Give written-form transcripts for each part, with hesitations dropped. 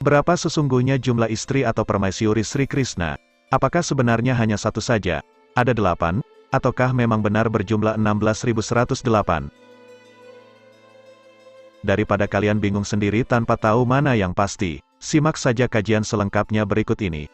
Berapa sesungguhnya jumlah istri atau permaisuri Sri Krishna? Apakah sebenarnya hanya satu saja? Ada 8? Ataukah memang benar berjumlah 16.108? Daripada kalian bingung sendiri tanpa tahu mana yang pasti, simak saja kajian selengkapnya berikut ini.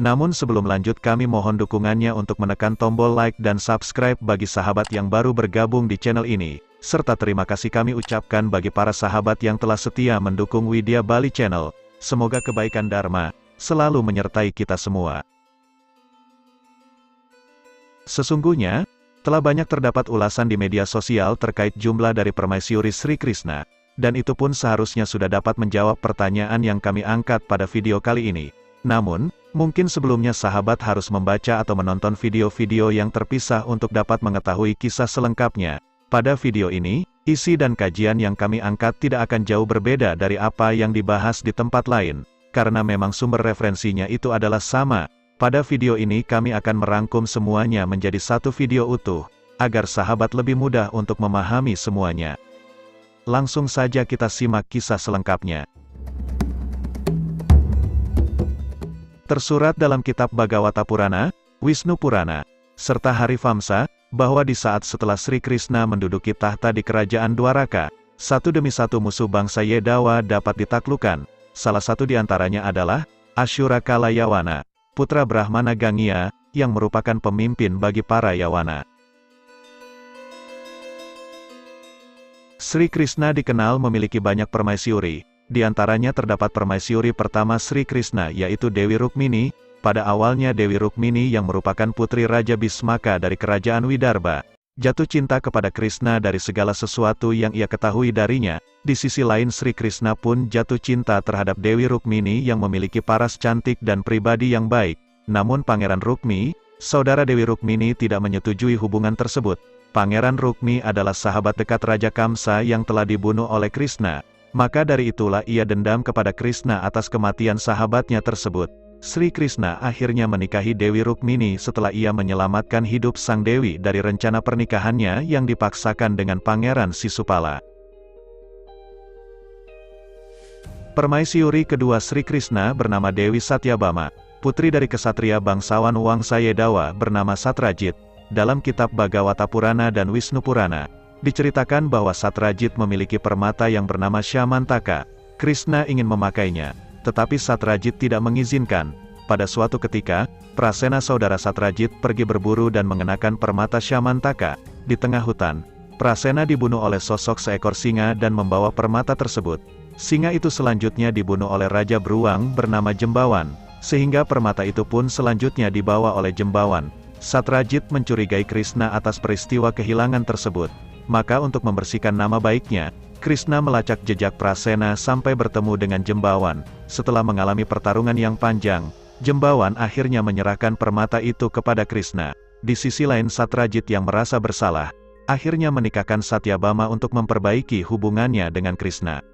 Namun sebelum lanjut, kami mohon dukungannya untuk menekan tombol like dan subscribe bagi sahabat yang baru bergabung di channel ini, serta terima kasih kami ucapkan bagi para sahabat yang telah setia mendukung Widya Bali Channel. Semoga kebaikan Dharma selalu menyertai kita semua. Sesungguhnya, telah banyak terdapat ulasan di media sosial terkait jumlah dari permaisuri Sri Krishna, dan itu pun seharusnya sudah dapat menjawab pertanyaan yang kami angkat pada video kali ini. Namun, mungkin sebelumnya sahabat harus membaca atau menonton video-video yang terpisah untuk dapat mengetahui kisah selengkapnya. Pada video ini, isi dan kajian yang kami angkat tidak akan jauh berbeda dari apa yang dibahas di tempat lain, karena memang sumber referensinya itu adalah sama. Pada video ini kami akan merangkum semuanya menjadi satu video utuh, agar sahabat lebih mudah untuk memahami semuanya. Langsung saja kita simak kisah selengkapnya. Tersurat dalam kitab Bhagavata Purana, Wisnu Purana, serta Harivamsa, bahwa di saat setelah Sri Krishna menduduki tahta di kerajaan Dwaraka, satu demi satu musuh bangsa Yedawa dapat ditaklukkan. Salah satu di antaranya adalah Ashura-kala Yawana, putra Brahmana Gangya, yang merupakan pemimpin bagi para Yawana. Sri Krishna dikenal memiliki banyak permaisuri, di antaranya terdapat permaisuri pertama Sri Krishna yaitu Dewi Rukmini. Pada awalnya Dewi Rukmini yang merupakan putri Raja Bhismaka dari kerajaan Widarbha, jatuh cinta kepada Krishna dari segala sesuatu yang ia ketahui darinya. Di sisi lain Sri Krishna pun jatuh cinta terhadap Dewi Rukmini yang memiliki paras cantik dan pribadi yang baik. Namun Pangeran Rukmi, saudara Dewi Rukmini, tidak menyetujui hubungan tersebut. Pangeran Rukmi adalah sahabat dekat Raja Kamsa yang telah dibunuh oleh Krishna. Maka dari itulah ia dendam kepada Krishna atas kematian sahabatnya tersebut. Sri Krishna akhirnya menikahi Dewi Rukmini setelah ia menyelamatkan hidup sang Dewi dari rencana pernikahannya yang dipaksakan dengan Pangeran Sisupala. Permaisuri kedua Sri Krishna bernama Dewi Satyabhama, putri dari kesatria bangsawan Wangsa Yedawa bernama Satrajit. Dalam kitab Bhagavata Purana dan Wisnu Purana, diceritakan bahwa Satrajit memiliki permata yang bernama Syamantaka. Krishna ingin memakainya, tetapi Satrajit tidak mengizinkan. Pada suatu ketika, Prasena saudara Satrajit pergi berburu dan mengenakan permata Syamantaka. Di tengah hutan, Prasena dibunuh oleh sosok seekor singa dan membawa permata tersebut. Singa itu selanjutnya dibunuh oleh Raja Beruang bernama Jembawan, sehingga permata itu pun selanjutnya dibawa oleh Jembawan. Satrajit mencurigai Krishna atas peristiwa kehilangan tersebut. Maka untuk membersihkan nama baiknya, Krishna melacak jejak Prasena sampai bertemu dengan Jembawan. Setelah mengalami pertarungan yang panjang, Jembawan akhirnya menyerahkan permata itu kepada Krishna. Di sisi lain Satrajit yang merasa bersalah, akhirnya menikahkan Satyabhama untuk memperbaiki hubungannya dengan Krishna.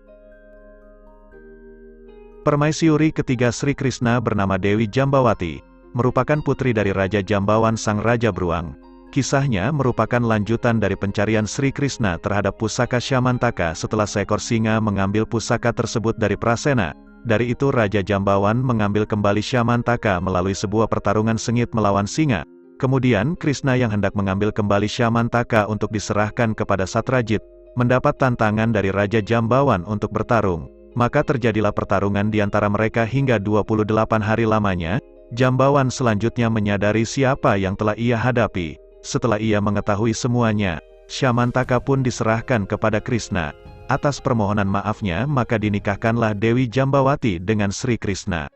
Permaisuri ketiga Sri Krishna bernama Dewi Jambawati, merupakan putri dari Raja Jambawan sang Raja Beruang. Kisahnya merupakan lanjutan dari pencarian Sri Krishna terhadap pusaka Syamantaka setelah seekor singa mengambil pusaka tersebut dari Prasena. Dari itu Raja Jambawan mengambil kembali Syamantaka melalui sebuah pertarungan sengit melawan singa. Kemudian Krishna yang hendak mengambil kembali Syamantaka untuk diserahkan kepada Satrajit, mendapat tantangan dari Raja Jambawan untuk bertarung. Maka terjadilah pertarungan di antara mereka hingga 28 hari lamanya. Jambawan selanjutnya menyadari siapa yang telah ia hadapi. Setelah ia mengetahui semuanya, Syamantaka pun diserahkan kepada Krishna. Atas permohonan maafnya maka dinikahkanlah Dewi Jambawati dengan Sri Krishna.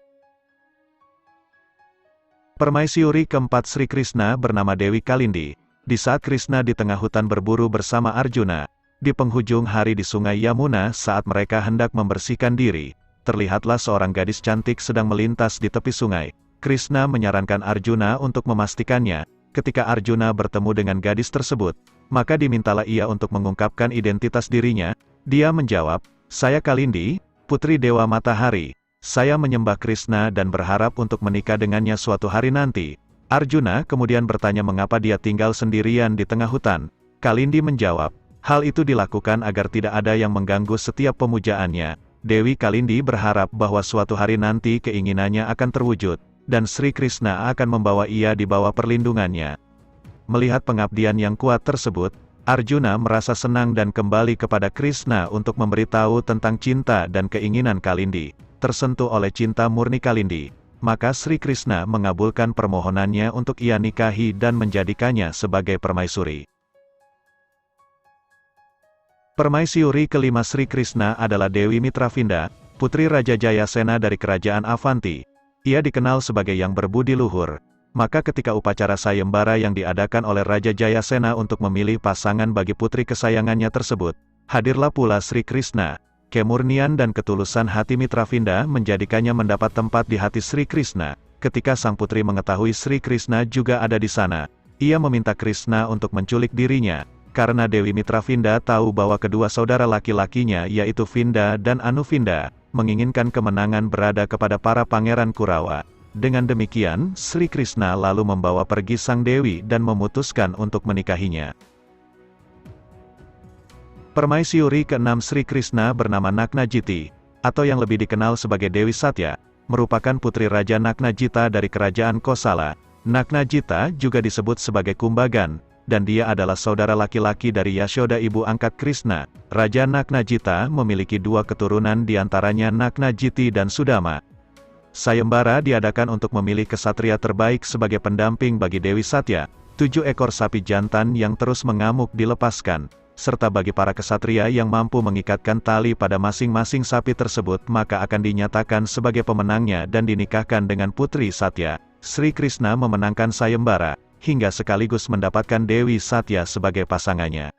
Permaisuri keempat Sri Krishna bernama Dewi Kalindi. Di saat Krishna di tengah hutan berburu bersama Arjuna, di penghujung hari di sungai Yamuna saat mereka hendak membersihkan diri, terlihatlah seorang gadis cantik sedang melintas di tepi sungai. Krishna menyarankan Arjuna untuk memastikannya. Ketika Arjuna bertemu dengan gadis tersebut, maka dimintalah ia untuk mengungkapkan identitas dirinya. Dia menjawab, "Saya Kalindi, putri Dewa Matahari. Saya menyembah Krishna dan berharap untuk menikah dengannya suatu hari nanti." Arjuna kemudian bertanya mengapa dia tinggal sendirian di tengah hutan. Kalindi menjawab, hal itu dilakukan agar tidak ada yang mengganggu setiap pemujaannya. Dewi Kalindi berharap bahwa suatu hari nanti keinginannya akan terwujud, dan Sri Krishna akan membawa ia di bawah perlindungannya. Melihat pengabdian yang kuat tersebut, Arjuna merasa senang dan kembali kepada Krishna untuk memberitahu tentang cinta dan keinginan Kalindi. Tersentuh oleh cinta murni Kalindi, maka Sri Krishna mengabulkan permohonannya untuk ia nikahi dan menjadikannya sebagai permaisuri. Permaisuri kelima Sri Krishna adalah Dewi Mitravinda, putri Raja Jayasena dari Kerajaan Avanti. Ia dikenal sebagai yang berbudi luhur. Maka ketika upacara sayembara yang diadakan oleh Raja Jayasena untuk memilih pasangan bagi putri kesayangannya tersebut, hadirlah pula Sri Krishna. Kemurnian dan ketulusan hati Mitravinda menjadikannya mendapat tempat di hati Sri Krishna. Ketika sang putri mengetahui Sri Krishna juga ada di sana, ia meminta Krishna untuk menculik dirinya, karena Dewi Mitravinda tahu bahwa kedua saudara laki-lakinya yaitu Vinda dan Anuvinda, menginginkan kemenangan berada kepada para pangeran Kurawa. Dengan demikian, Sri Krishna lalu membawa pergi sang Dewi dan memutuskan untuk menikahinya. Permaisuri keenam Sri Krishna bernama Nagnajiti, atau yang lebih dikenal sebagai Dewi Satya, merupakan putri Raja Nagnajita dari Kerajaan Kosala. Nagnajita juga disebut sebagai Kumbagan, dan dia adalah saudara laki-laki dari Yashoda ibu angkat Krishna. Raja Nagnajita memiliki dua keturunan diantaranya Nagnajiti dan Sudama. Sayembara diadakan untuk memilih kesatria terbaik sebagai pendamping bagi Dewi Satya. 7 ekor sapi jantan yang terus mengamuk dilepaskan, serta bagi para kesatria yang mampu mengikatkan tali pada masing-masing sapi tersebut maka akan dinyatakan sebagai pemenangnya dan dinikahkan dengan Putri Satya. Sri Krishna memenangkan sayembara, hingga sekaligus mendapatkan Dewi Satya sebagai pasangannya.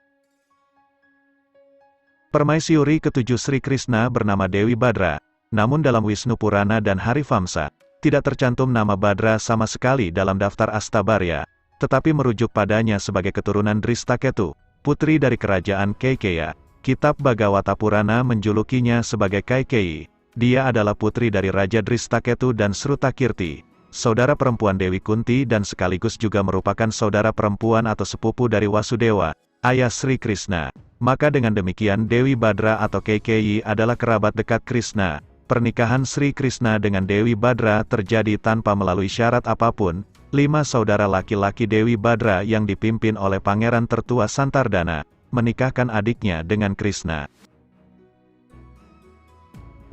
Permaisuri ketujuh Sri Krishna bernama Dewi Badra. Namun dalam Wisnu Purana dan Harivamsa, tidak tercantum nama Badra sama sekali dalam daftar Astabarya, tetapi merujuk padanya sebagai keturunan Dristaketu, putri dari kerajaan Keikeya. Kitab Bhagavata Purana menjulukinya sebagai Kaikeyi. Dia adalah putri dari Raja Dristaketu dan Srutakirti, saudara perempuan Dewi Kunti dan sekaligus juga merupakan saudara perempuan atau sepupu dari Wasudewa, ayah Sri Krishna. Maka dengan demikian Dewi Badra atau Keikeyi adalah kerabat dekat Krishna. Pernikahan Sri Krishna dengan Dewi Badra terjadi tanpa melalui syarat apapun. 5 saudara laki-laki Dewi Badra yang dipimpin oleh Pangeran Tertua Santardana, menikahkan adiknya dengan Krishna.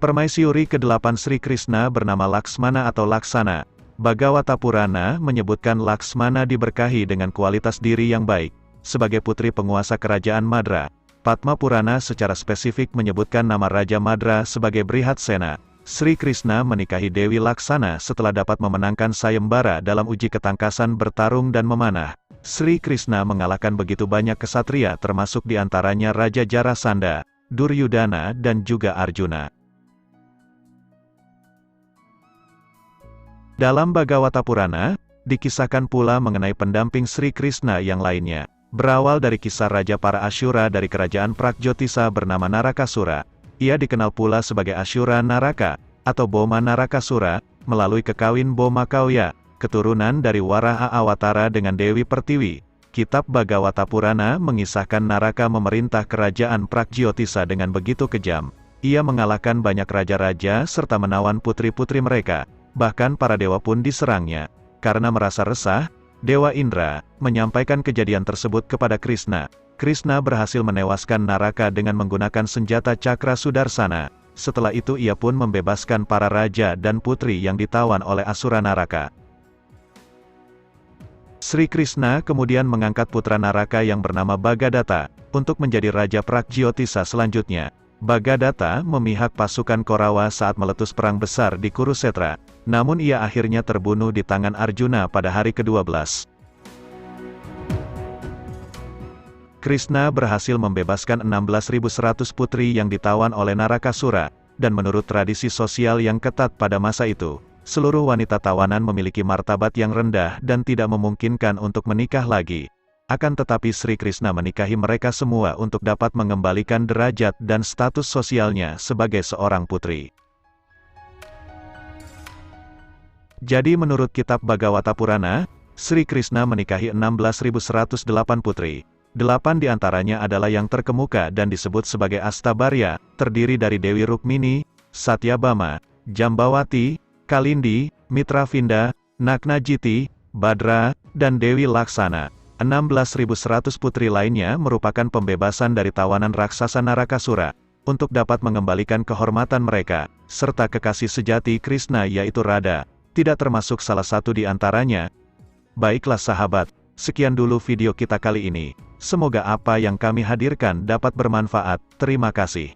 Permaisuri ke-8 Sri Krishna bernama Laksmana atau Laksana. Bhagavata Purana menyebutkan Laksmana diberkahi dengan kualitas diri yang baik, sebagai putri penguasa kerajaan Madra. Padma Purana secara spesifik menyebutkan nama Raja Madra sebagai Brihatsena. Sri Krishna menikahi Dewi Laksana setelah dapat memenangkan sayembara dalam uji ketangkasan bertarung dan memanah. Sri Krishna mengalahkan begitu banyak kesatria termasuk diantaranya Raja Jarasandha, Duryudana dan juga Arjuna. Dalam Bhagavata Purana, dikisahkan pula mengenai pendamping Sri Krishna yang lainnya. Berawal dari kisah Raja para Asyura dari kerajaan Pragjotisa bernama Narakasura. Ia dikenal pula sebagai Asyura Naraka, atau Boma Narakasura, melalui kekawin Boma Kauya, keturunan dari Waraha Awatara dengan Dewi Pertiwi. Kitab Bhagavata Purana mengisahkan Naraka memerintah kerajaan Pragjotisa dengan begitu kejam. Ia mengalahkan banyak raja-raja serta menawan putri-putri mereka. Bahkan para dewa pun diserangnya. Karena merasa resah, Dewa Indra menyampaikan kejadian tersebut kepada Krishna. Krishna berhasil menewaskan Naraka dengan menggunakan senjata Cakra Sudarsana. Setelah itu ia pun membebaskan para raja dan putri yang ditawan oleh Asura Naraka. Sri Krishna kemudian mengangkat putra Naraka yang bernama Bagadatta untuk menjadi Raja Pragjotisa selanjutnya. Bagadatta memihak pasukan Korawa saat meletus perang besar di Kurusetra. Namun ia akhirnya terbunuh di tangan Arjuna pada hari ke-12. Krishna berhasil membebaskan 16.100 putri yang ditawan oleh Narakasura, dan menurut tradisi sosial yang ketat pada masa itu, seluruh wanita tawanan memiliki martabat yang rendah dan tidak memungkinkan untuk menikah lagi. Akan tetapi Sri Krishna menikahi mereka semua untuk dapat mengembalikan derajat dan status sosialnya sebagai seorang putri. Jadi menurut kitab Bhagavata Purana, Sri Krishna menikahi 16.108 putri. 8 di antaranya adalah yang terkemuka dan disebut sebagai Astabarya, terdiri dari Dewi Rukmini, Satyabama, Jambawati, Kalindi, Mitravinda, Nagnajiti, Badra, dan Dewi Laksana. 16.100 putri lainnya merupakan pembebasan dari tawanan raksasa Narakasura, untuk dapat mengembalikan kehormatan mereka, serta kekasih sejati Krishna yaitu Radha, tidak termasuk salah satu di antaranya. Baiklah sahabat, sekian dulu video kita kali ini. Semoga apa yang kami hadirkan dapat bermanfaat. Terima kasih.